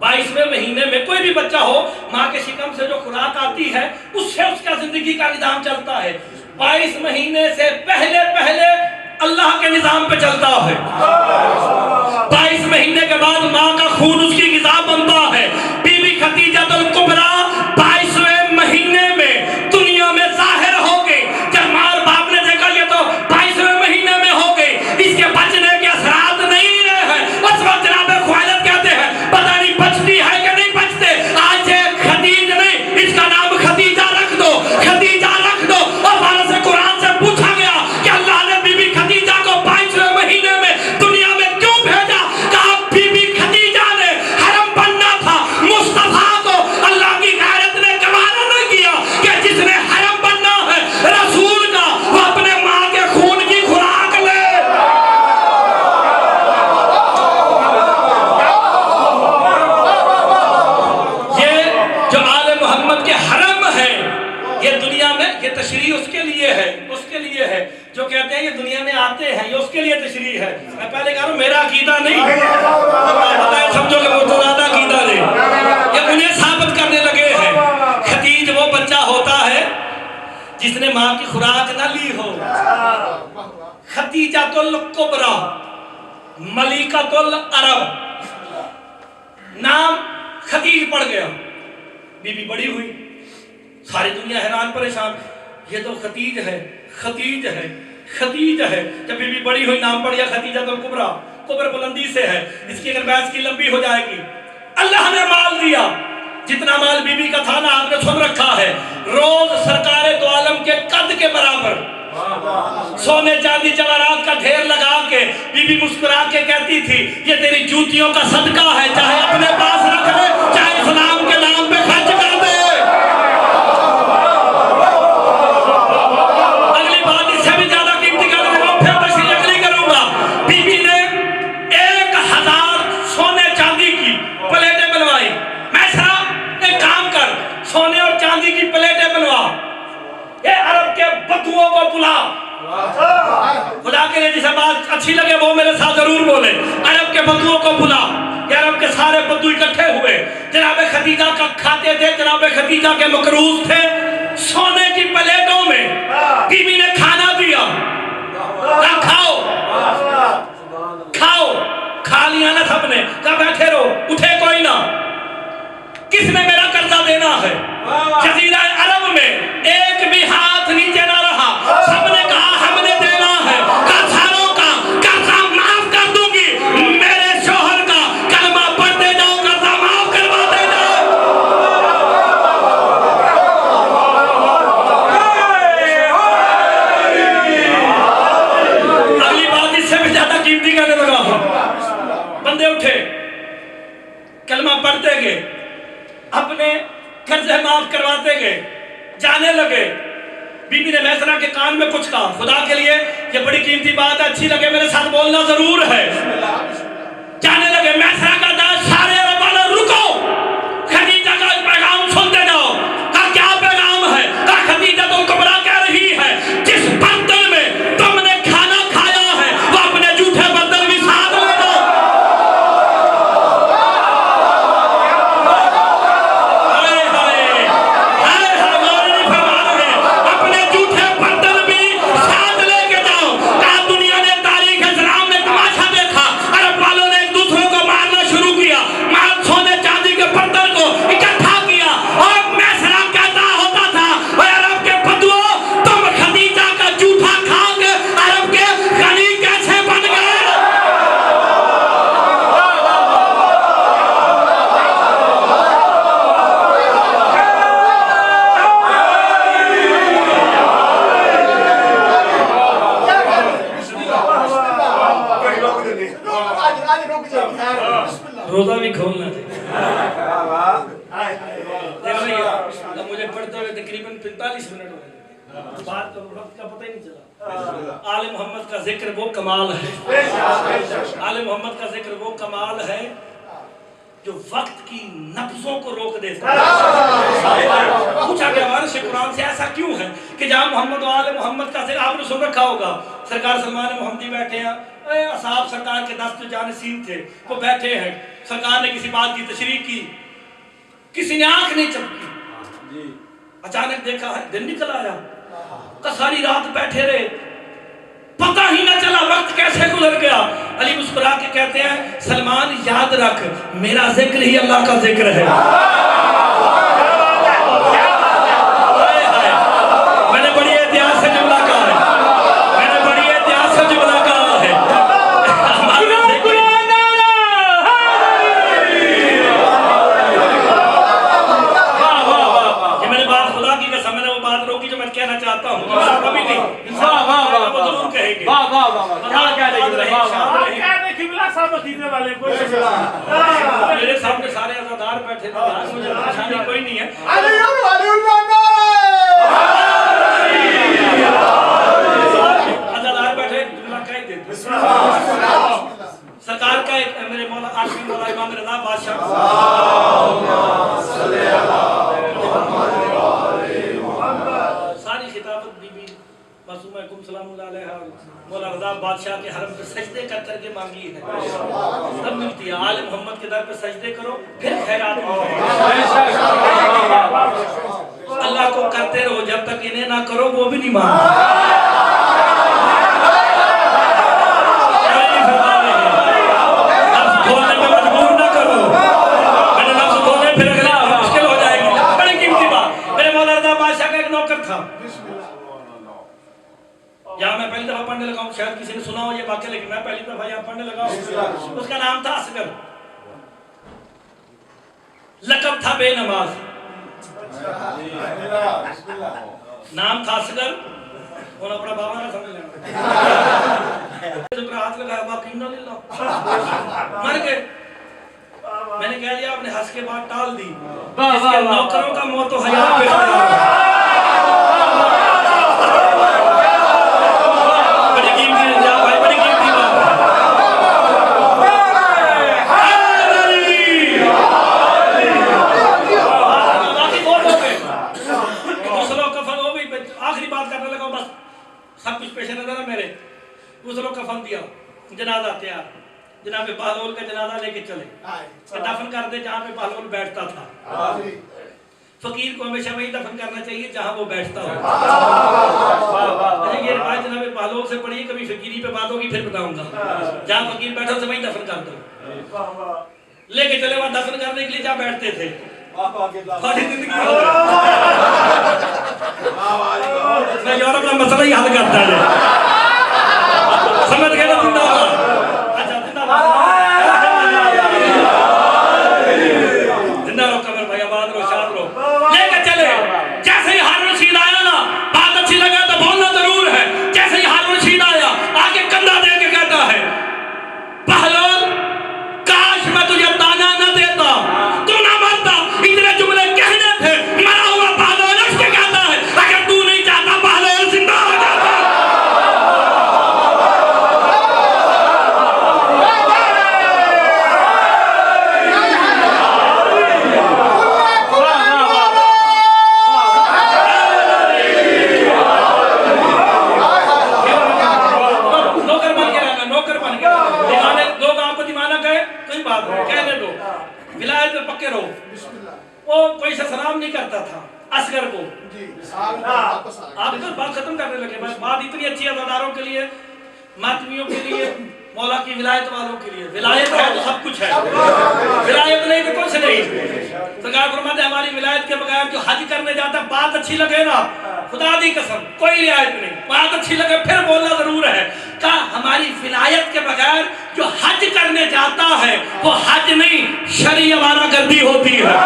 22वें महीने में कोई भी बच्चा हो, माँ के शिकम से जो खुराक आती है, उससे उसका जिंदगी का निजाम चलता है। 22 महीने से पहले पहले अल्लाह के निजाम पे चलता है। 22 महीने के बाद माँ का खून उसकी ग़िज़ा बनता है। बीबी खदीजतुल कुबरा 22वें महीने में दुनिया में जाहिर हो गई। जब माँ और बाप ने देखा ये तो 22वें महीने में हो गई, इसके बचने के असरात नहीं है, उस वक्त जनाब ख्वालिद कहते हैं पता नहीं बचती है कि नहीं बचते। आज खदीज नहीं, इसका नाम खदीजा रख दो, खदीजा रख दो। और भारत से कुरान से पूछा गया कि अल्लाह ने बीबी खदीजा को 22वें महीने में दुनिया में क्यों भेजा? कहा बीबी खदीजा ने हरम बनना था, मुस्तफा को अल्लाह की गैरत ने गवारा नहीं किया कि जिसने हरम बनना है रसूल का, वो अपने माँ के खून की खुराक ले। ये जो आले मोहम्मद के हरम है, ये दुनिया में, ये तशरीह उसके लिए है, उसके लिए है जो कहते हैं ये दुनिया में आते हैं, ये उसके लिए तशरीह है। मैं पहले कह रहा हूं मेरा अकीदा नहीं, बताए समझो कि मुर्तज़ा अकीदा नहीं, ये उन्हें साबित करने लगे हैं। खदीज वो बच्चा होता है जिसने माँ की खुराक ना ली हो। खदीजतुल कुबरा मलिकतुल अरब, नाम खदीज पड़ गया, बीबी बड़ी हुई, सारी दुनिया हैरान परेशान, ये तो खदीज है, खदीज है, खदीज है। जब बीबी बड़ी हुई नाम पड़ गया खदीजतुल कुबरा, कुबर बुलंदी से है, इसकी अगर बहस की लंबी हो जाएगी। अल्लाह ने माल दिया, जितना माल बीबी का था ना आपने सुन रखा है, रोज सरकारे दो आलम के कद के बराबर सोने चांदी जवाहरात का ढेर लगा के बीबी मुस्कुरा के कहती थी ये तेरी जूतियों का सदका है, चाहे अपने पास रख ले, चाहे इस्लाम के नाम पे खर्च कर दे। अगली बात इससे भी ज्यादा कीमती कर दूंगा, फिर तशरीह अगली करूंगा। बीबी ने 1000 सोने चांदी की प्लेटें बनवाई। मैं सरा एक काम कर, सोने और चांदी की प्लेटें बनवा, ये अरब के बदुओं को बुला। खुदा के लिए जिसे बात अच्छी लगे वो मेरे साथ जरूर बोले। अरब के बदुओं को बुला। ये अरब के सारे बदू इकट्ठे हुए, जनाब खदीजा का खाते थे, जनाब खदीजा के मकरूज थे। सोने की प्लेटों में बीबी ने खाना दिया, खाओ खाओ, खा लिया ना सबने, कहा बैठे रहो, उठे कोई ना। किसने मेरा कर्जा देना है? जजीरा अरब में एक भी हाथ नीचे ना रहा, सबने कहा हमने देना है। कर्जारों का कर्जा कलमा पढ़ते गए, अपने कर्जे माफ करवाते गए, जाने लगे। बीबी ने मैसरा के कान में कुछ कहा, खुदा के लिए ये बड़ी कीमती बात है, अच्छी लगे मेरे साथ बोलना जरूर है। जाने लगे, मैसरा का दास सारे अरब वाले रुको, खदीजा का पैगाम सुनते जाओ। कहा क्या पैगाम है? कहा खदीजा तुम कुबरा कह रही है जिस बर्तन में तुमने खाना खाया है वो अपने जूठे बर्तन भी साथ ले लो। अपने जूठे बर्तन भी साथ लेके जाओ। कहा दुनिया ने तारीख इस्लाम में तमाशा देखा, अरब वालों ने एक दूसरों को मारना शुरू किया, सोने चांदी के बर्तन को इकट्ठा किया और मैसरा कहता होता था अरब के बदुओं तुम खदीजा का जूठा खा के अरब के गनी कैसे बन गए? रोजा भी खोलना चाहिए। अब मुझे पढ़ते हुए तकरीबन 45 मिनट हो गए, बात तो वक्त का पता ही नहीं चला। आले मोहम्मद का जिक्र वो कमाल है, आले मोहम्मद का जिक्र वो कमाल है जो वक्त की नब्जों को रोक देता है। पूछा गया वारिस कुरान से ऐसा क्यों है कि जहाँ मोहम्मद और आले मोहम्मद का जिक्र आपने सुन रखा होगा, सरकार सलमान मोहम्मदी बैठे हैं, असहाब सरकार के 10 जो जानशीन थे वो बैठे हैं, सरकार ने किसी बात की तशरीह की, किसी ने आंख नहीं चमकी, अचानक देखा है दिन निकल आया, तो सारी रात बैठे रहे, पता ही ना चला वक्त कैसे गुजर गया। अली मुस्कुरा के कहते हैं सलमान याद रख मेरा जिक्र ही अल्लाह का जिक्र है। मैंने बड़ी एहतियात से जुमला कहा है, मैंने बड़ी एहतियात से जुमला कहा है। ये मैंने बात खुदा की कसम, मैंने वो बात रोकी जो मैं कहना चाहता हूँ, कभी नहीं वो जरूर कहेंगे। मेरे सामने सारे अज़ादार बैठे थे, मुझे परेशानी कोई नहीं है। अज़ादार बैठे जुमला कह ही देते। सरकार का एक मेरे मौला आशिक मौला इमाम रज़ा बादशाह सारी खिताबत बीबी मासूमा कुम सलामुल्लाह अलैहा मौला रज़ा बादशाह के हरम पे सजदे कर करके मांगी है, तब मिलती है। आले मोहम्मद के दर पे सजदे करो फिर खैरात अल्लाह को करते रहो, जब तक इन्हें ना करो वो भी नहीं मांगते। यहाँ मैं पहली दफा पढ़ने लगा हूँ, शायद किसी ने सुना हो ये वाक्य, लेकिन मैं पहली दफा यहाँ पढ़ने लगा हूँ। उसका नाम था असगर, लकब था बेनमाज, नाम था असगर, होना बड़ा बाबा ना समझ लेना। हाथ लगाया बाकी ना ले लो, मर गए। मैंने कह दिया आपने हंस के बाद टाल दी, नौकरों का मौत तो हयात पे सब कुछ पेश नजर है मेरे। गुस्लो कफन दिया, जनाजा तैयार, जनाब बहलोल का जनाजा लेके चले, दफन कर दे जहाँ पे बहलोल बैठता था। फकीर को हमेशा वही दफन करना चाहिए जहाँ वो बैठता हो। ये रिवायत जनाब बहलोल से पढ़ी, कभी फकीरी पे बात होगी फिर बताऊंगा। जहाँ फकीर बैठा से वही दफन कर दो। लेके चले वहाँ दफन करने के लिए जहाँ बैठते थे। मैं यूरोप का मसला ही हल करता है, समझ गए ना? अच्छा जिंदा रहो कमर भाई, आबाद रहो, शाद रहो। लेके चले, जैसे ही हारून रशीद आया ना, बात अच्छी लगा तो बोलना जरूर है। जैसे ही हारून रशीद आया, आगे कंधा दे के कहता है बहलोल काश मैं तुझे ताना न देता, बात है, कहने दो, विलायत में पक्के रहो। वो कोई से सलाम नहीं करता था असगर को। आप तो बात खत्म करने लगे। बात इतनी अच्छी है अदादारों के लिए, मातमियों के लिए, मौला की विलायत वालों के लिए। विलायत है तो सब कुछ है, विलायत नहीं तो कुछ नहीं। सरकार फरमाते हैं हमारी विलायत के बगैर जो हज करने जाता है, बात अच्छी लगे ना, खुदा दी कसम कोई रियायत नहीं, बात अच्छी लगे फिर बोलना जरूर है। कहा हमारी विलायत के बगैर जो हज करने जाता है वो हज नहीं शरई आवारागर्दी होती है।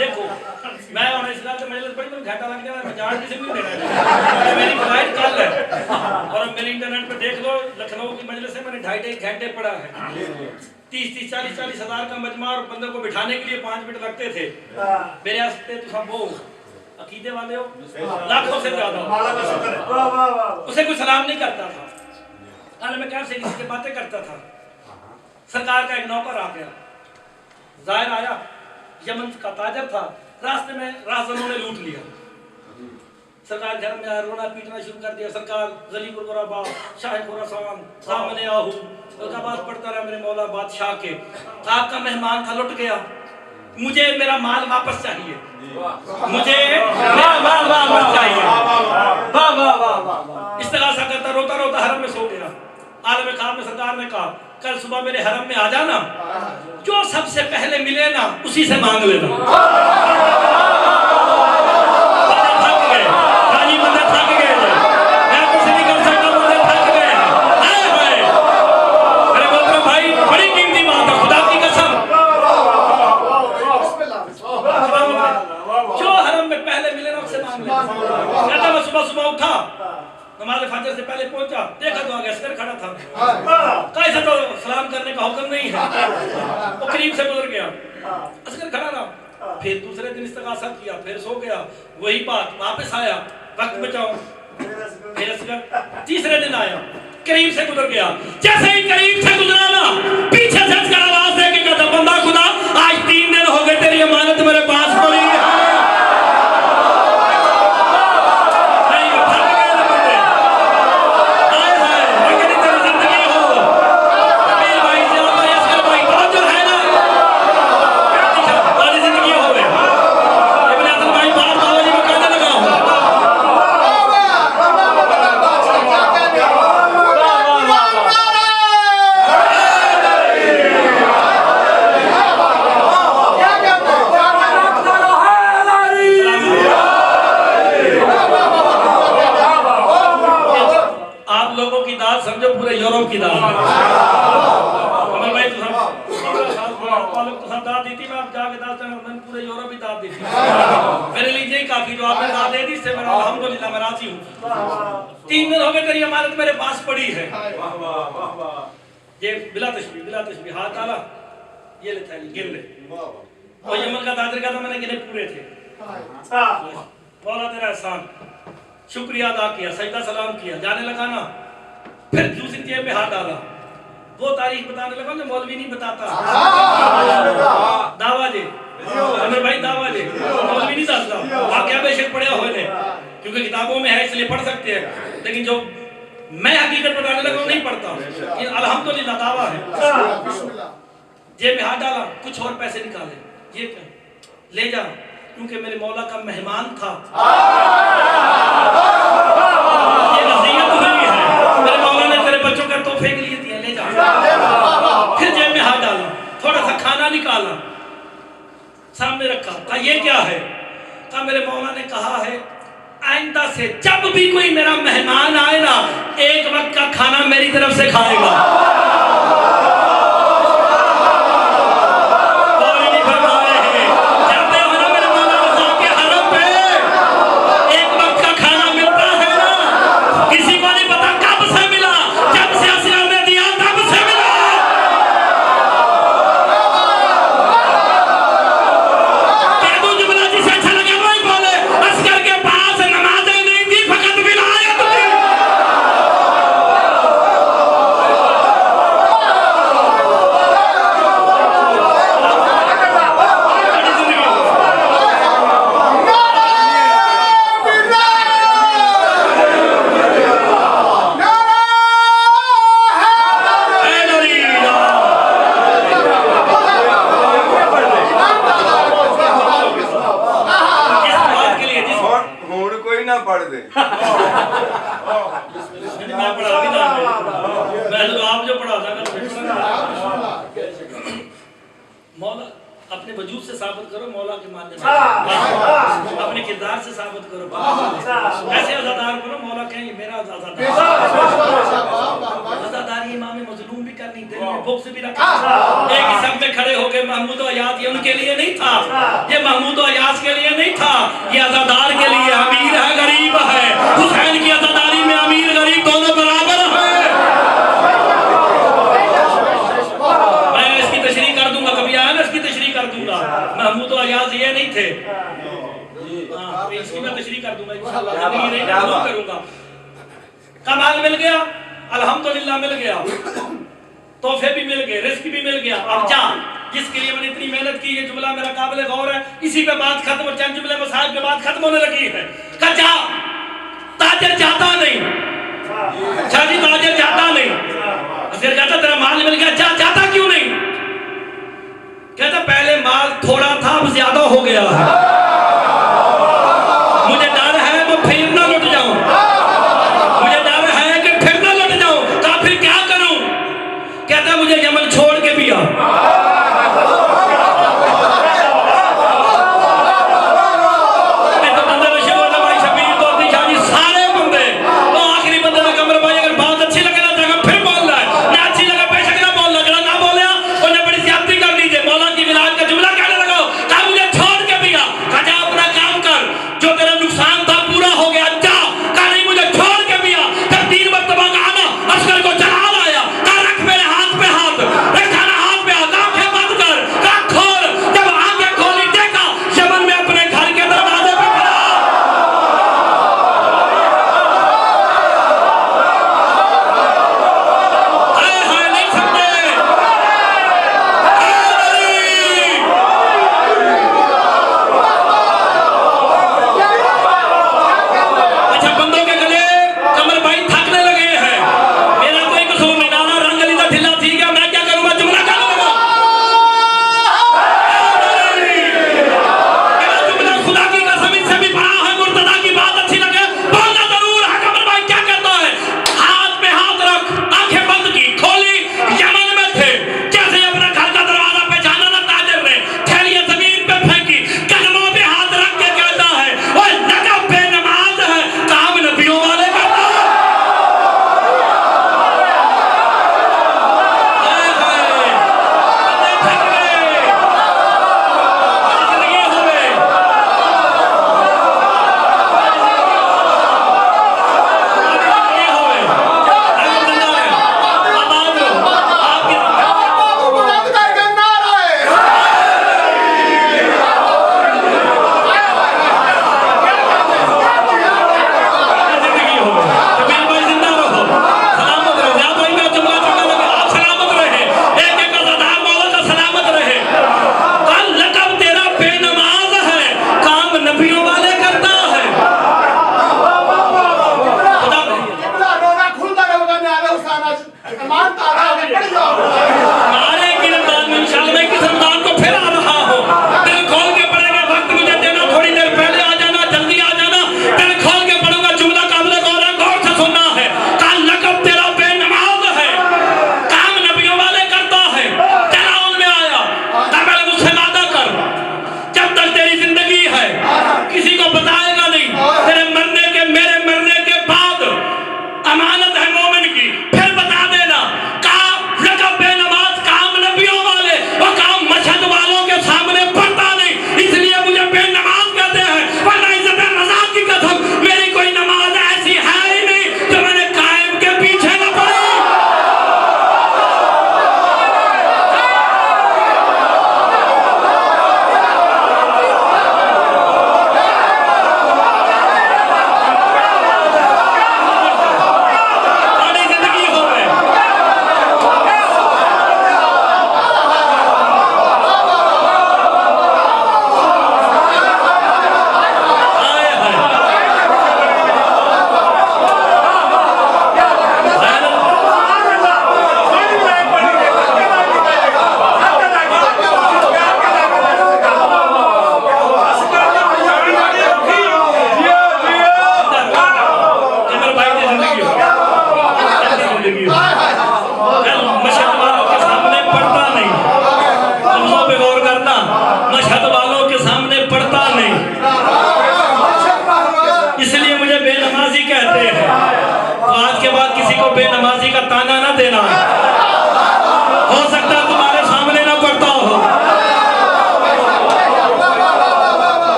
देखो मैं और इस्लाम के मजलिस बड़ी तो घाटा लग जाए, मैं जान किसी को नहीं देना। मेरी फ्लाइट कल है और मेरे इंटरनेट पे देख लो, लखनऊ की मजलिस से मैंने 2.5 घंटे पढ़ा है। 30-40 हज़ार का मजमा और बंदे को बिठाने के लिए 5 मिनट लगते थे। मेरे वास्ते तो सब वो अकीदे वाले हो लाखों से ज्यादा, उसे कोई सलाम नहीं करता था। मैं क्या से किसी से बातें करता था। सरकार का एक नौकर आ गया, जाहिर आया, यमन का ताजर था, रास्ते में राहजनों ने लूट लिया। सरकार घर में आया, रोना पीटना शुरू कर दिया। सरकार गलीपुर गोराबाद, शाह खुरासान, सामने आहू, अलकाबाद पढ़ता रहा मेरे मौला बादशाह के। आपका मेहमान था, लुट गया, मुझे मेरा माल वापस चाहिए, मुझे वापस चाहिए। इस्तिगासा करता रोता रोता हरम में सो गया। आलम खाब में सरकार ने कहा कल सुबह मेरे हरम में आ जाना, जो सबसे पहले मिले ना उसी से मांग लेना। थक गए हाजी, बंदे थक गए, मैं कुछ नहीं कर सकता, बंदे थक गए। मेरे मोहतरम भाई, बड़ी कीमती बात है, खुदा की कसम। जो हरम में पहले मिले ना उससे मांग लेना। कहता मैं सुबह सुबह उठा, नमाज़ फजर से पहले पहुंचा, देखा तो आगे अस्कर खड़ा था। कैसे तो सलाम करने का हुक्म नहीं है, वो करीब से गुजर गया, अस्कर खड़ा रहा। फिर दूसरे दिन इस्तिगासा किया, फिर सो गया, वही बात, वापस आया, वक्त बचाओ, फिर अस्कर। तीसरे दिन आया, करीब से गुजर गया। जैसे ही करीब से गुजरा ना, पीछे से अस्कर आवाज दे के कहता बंदा खुदा आज 3 दिन हो गए तेरी अमानत मेरे पास पड़ी है। की दाद अमर भाई तो सब दाद दी थी, मैं अब जाके दाद मैंने पूरे यूरोप ही दाद दी थी। मेरे लिए यही काफी जो आपने दाद दे दी, इससे मैं अल्हम्दुलिल्लाह मैं राजी हूँ। 3 दिन हो गए तेरी अमानत मेरे पास पड़ी है। ये बिला तशबीह हाथ डाला, ये ले थैली गिन ले। और यमन का दादर का था, मैंने गिने पूरे थे। मौला तेरा एहसान, शुक्रिया अदा किया, सजदा सलाम किया, जाने लगा ना, फिर दूसरी जेब में हाथ डाला, वो तारीख बताने लगा जो मौलवी नहीं बताता। दावा जे अमर भाई, दावा जे मौलवी नहीं दसदा, आप क्या बेशक पढ़े हुए ने, क्योंकि किताबों में है इसलिए पढ़ सकते हैं, लेकिन जो मैं हकीकत बताने लगा वो नहीं पढ़ता। ये अल्हम्दुलिल्लाह दावा है। जेब में हाथ डाला, कुछ और पैसे निकाले, ये क्या ले जा, क्योंकि मेरे मौला का मेहमान था। ये नसीहत हुई है, मेरे मौला ने तेरे बच्चों का तोहफे के लिए दिया, ले जा। फिर जेब में हाथ डाला, थोड़ा सा खाना निकाला, सामने रखा। था ये क्या है? था मेरे मौला ने कहा है आइंदा से जब भी कोई मेरा मेहमान आए ना, एक वक्त का खाना मेरी तरफ से खाएगा। मौला अपने वजूद से साबित करो, मौला के मानने में अपने किरदार से साबित करो। ऐसे अज़ादार करो मौला कहें ये मेरा अज़ादार। अज़ादारी इमाम मज़लूम भी करनी, दिल में बुग़्ज़ भी रखना। एक ही सब में खड़े होकर महमूद अयाज़, ये उनके लिए नहीं था, ये महमूद अयाज़ के लिए नहीं था, ये अज़ादार के लिए। अमीर है गरीब है, हुसैन की अज़ादारी में अमीर गरीब दोनों बराबर है। महमूद अयाज़ ये नहीं थे, इसकी मैं तशरीह कर दूंगा इंशाअल्लाह, करूंगा। कमाल मिल गया, अल्हम्दुलिल्लाह मिल गया, तोहफे भी मिल गए, रिस्क भी मिल गया। अब जा, जिसके लिए मैंने इतनी मेहनत की, ये जुमला मेरा काबिल गौर है, इसी पे बात खत्म, चंद जुमले मसाइल पे बात खत्म होने लगी है। कहा जा, ताजर जाता नहीं, शादी ताजर जाता नहीं, अगर कहता तेरा माल मिल गया, जा, जाता क्यों नहीं? कहता पहले माल थोड़ा था, अब ज्यादा हो गया है, मुझे डर है मैं फिर ना लुट जाऊं, मुझे डर है कि फिर ना लुट जाऊं। तो फिर क्या करूं? कहता मुझे यमन छोड़ के भी आ।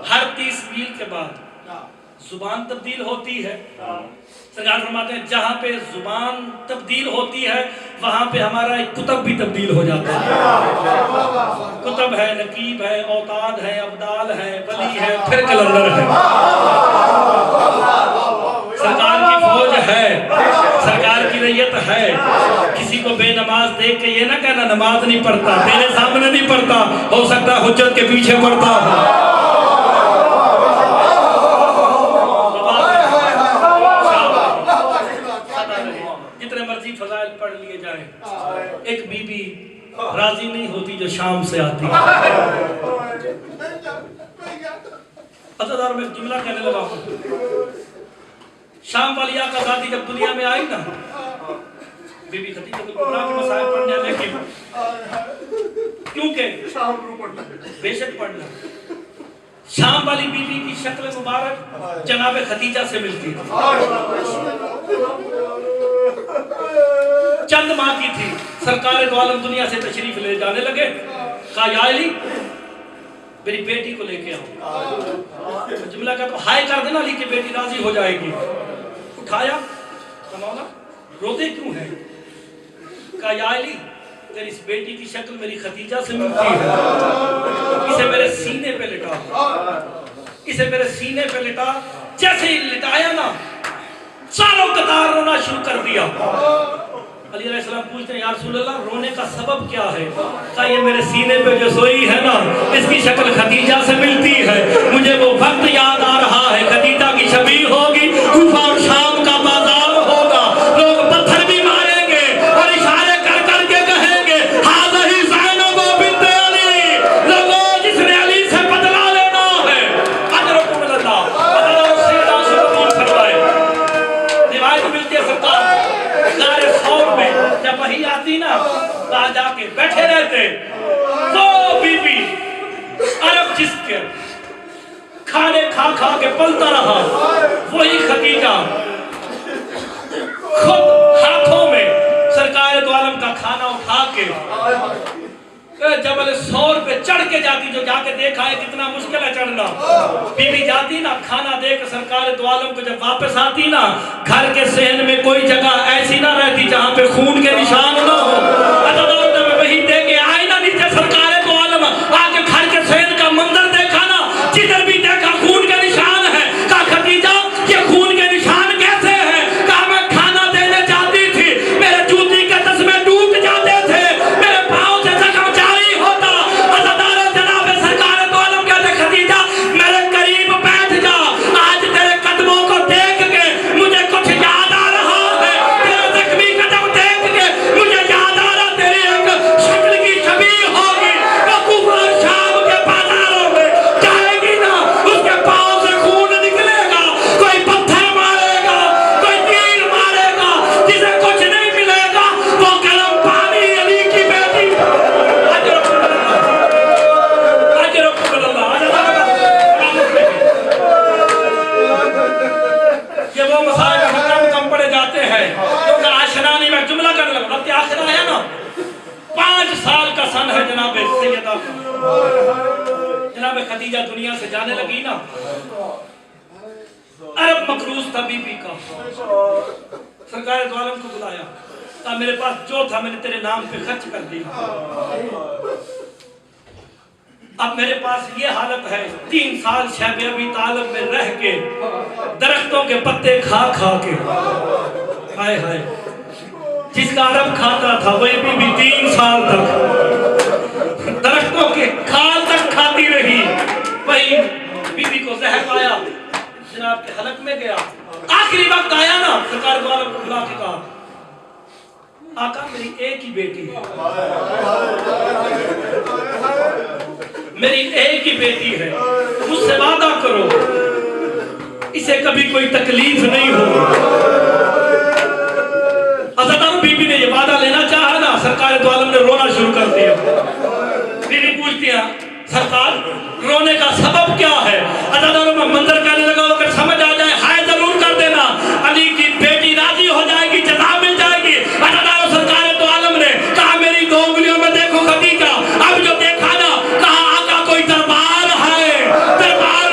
हर 30 मील के बाद जुबान तब्दील होती है। सरकार फरमाते हैं जहाँ पे जुबान तब्दील होती है वहाँ पे हमारा एक कुतब भी तब्दील हो जाता है। कुतब है, नकीब है, औताद है, अब्दाल है, वली है, फिर कलंदर है। सरकार की फौज है, सरकार की रैयत है। किसी को बेनमाज देख के ये ना कहना नमाज नहीं पढ़ता, तेरे सामने नहीं पढ़ता, हो सकता है हुज्जत के पीछे पढ़ता हो। जितने मर्जी फजाइल पढ़ लिए जाए, एक बीबी राजी नहीं होती जो शाम से आती है। अज़ादार में जुमला कहने लगा, शाम वाली आकाज़ादी जब दुनिया में आई ना, बीबी खदीजा कुबरा के मसाइल पढ़ने, लेकिन क्योंकि बेशक पढ़ना, शाम वाली बीबी की शक्ल मुबारक जनाब खदीजा से मिलती थी। चंद माह की थी, सरकार दो आलम दुनिया से तशरीफ ले जाने लगे। कहा या अली मेरी बेटी को लेके आओ। जुमला का तो हाय कर देना, अली की बेटी राजी हो जाएगी। उठाया, मौला रोते क्यों है? कहा या अली तेरी इस बेटी की शक्ल मेरी खदीजा से मिलती है, इसे मेरे सीने पे लिटा, इसे मेरे सीने पे लिटा। जैसे ही लिटाया ना, सालों कतार रोना शुरू कर दिया। अली अलैहिस्सलाम पूछते हैं या रसूल अल्लाह रोने का सबब क्या है? कहा ये मेरे सीने पे जो सोई है ना, इसकी शक्ल खदीजा से मिलती है। मुझे वो वक्त याद आ रहा है, खदीजा की शबीह होगी, कूफा और शाम का बाजार होगा, लोग पत्थर भी मारेंगे और इशारे कर करके कहेंगे हाज़िही ज़ैनब बिन्त अली, लोगों जिसने अली से बदला लेना है। अजरकुम अल्लाह अल्लाह सैयदा सुल्तान फरमाए। रिवायत मिलती है सरकार गारे सौर में जब वही आती ना, वहां जाके बैठे रहते। वो बीबी अरब जिसके खाने खा खा के पलता रहा, वही खदीजा खुद हाथों में सरकार दो आलम का खाना उठा के जबल सौर पे चढ़ के जाती। जो जाके देखा है कितना मुश्किल है चढ़ना। बीबी जाती ना, खाना देकर सरकार दो आलम को जब वापस आती ना, घर के सहन में कोई जगह ऐसी ना रहती जहां पे खून के निशान ना हो। वही दे के आए ना नीचे सरकार दो आलम, आके घर के सहन का मंजर देखा ना, जिधर भी देखा खून के निशान है। कहा खदीजा ये खून के निशान कैसे है? कहा मैं खाना देने जाती थी, मेरे जूती के तस्मे टूट जाते थे, मेरे पाँव से जख्म जारी होता। अज़ादार जनाब सरकार दो आलम कहते खदीजा मेरे करीब बैठ जा, आज तेरे कदमों को देख के मुझे कुछ याद आ रहा है, तेरे जख्मी कदम देख के मुझे याद आ रहा, तेरी एक शक्ल की छवि होगी, वो कूफा और शाम के बाजारों में जाएगी ना, उसके पाँव से खून निकलेगा, कोई पत्थर मारेगा, कोई तीर मारेगा, जिसे कुछ नहीं मिलेगा वो कलम पानी अली की बेटी। ये वो मसाइल कम पड़े जाते हैं क्योंकि आशनानी में जुमला करने लगा। अब आखिर आया ना, 5 साल का सन है जनाब सैयदा जनाब खदीजा दुनिया से जाने लगी ना, अरब मकरूज था बीबी का। सरकार दो आलम को बुलाया, कहा मेरे पास जो था मैंने तेरे नाम पे खर्च कर दिया, अब मेरे पास ये हालत है। 3 साल शैब अबी तालिब में रह के दरख्तों के पत्ते खा खा के, हाय हाय, जिसका अरब खाता था वही बीबी 3 साल तक दरख्तों के खाल तक खाती रही। वही बीबी को जहर आया, जनाब के हलक में गया। आखिरी वक्त आया ना, सरकार दो आलम को बुला के कहा आका मेरी एक ही बेटी है, मेरी एक ही बेटी है, मुझसे वादा करो इसे कभी कोई तकलीफ नहीं होगी। अज़ादार बीबी ने ये वादा लेना चाहा ना, सरकार दो आलम ने रोना शुरू कर दिया। बीबी पूछती है सरकार रोने का सबब क्या है? अज़ादार में मंजर कहने लगा, अगर समझ आ जाए हाय जरूर कर देना, अली की बेटी राजी हो जाएगी, जज़ा मिल जाएगी। अज़ादार सरकार दो आलम ने कहा मेरी 2 उंगलियों में देखो खदीजा। अब जो देखा ना, कहा आका कोई दरबार है, दरबार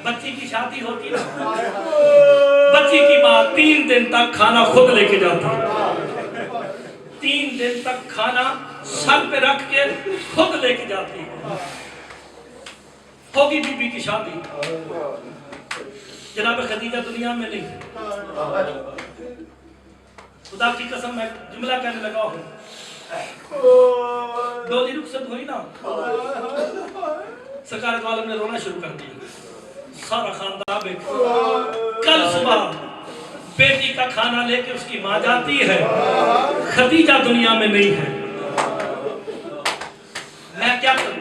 बच्ची की शादी होती है, बच्ची की माँ 3 दिन तक खाना खुद लेके जाती है, 3 दिन तक खाना सर पे रख के खुद लेके जाती है। होगी बीबी की शादी, जनाब खदीजा दुनिया में नहीं। खुदा की कसम मैं जुमला कहने लगा हूँ, डोली रुखसत हुई ना, सरकार दो आलम ने रोना शुरू कर दिया, सारा खानदान। कल सुबह बेटी का खाना लेके उसकी माँ जाती है, खदीजा दुनिया में नहीं है। मैं क्या करूं?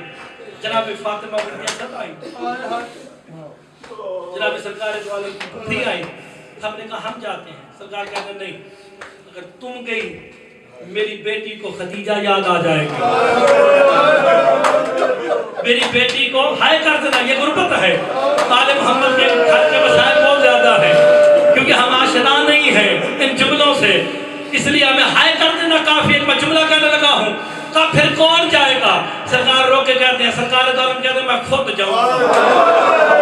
जनाब फातिमा बिनत असद आई, जनाब सरकार दो आलम की पुत्री आई। हमने कहा हम जाते हैं। सरकार कहते नहीं, अगर तुम गई मेरी बेटी को खदीजा याद आ जाएगी, मेरी बेटी को हाय कर देना। ये गुर्बत है, आले मोहम्मद के घर के मसाइल बहुत ज्यादा है, क्योंकि हम आशना नहीं है इन जुमलों से, इसलिए हमें हाय कर देना काफी। एक मैं जुमला कहने लगा हूँ, तो फिर कौन जाएगा? सरकार रोक के कहते हैं, सरकार कहते हैं मैं खुद जाऊंगा।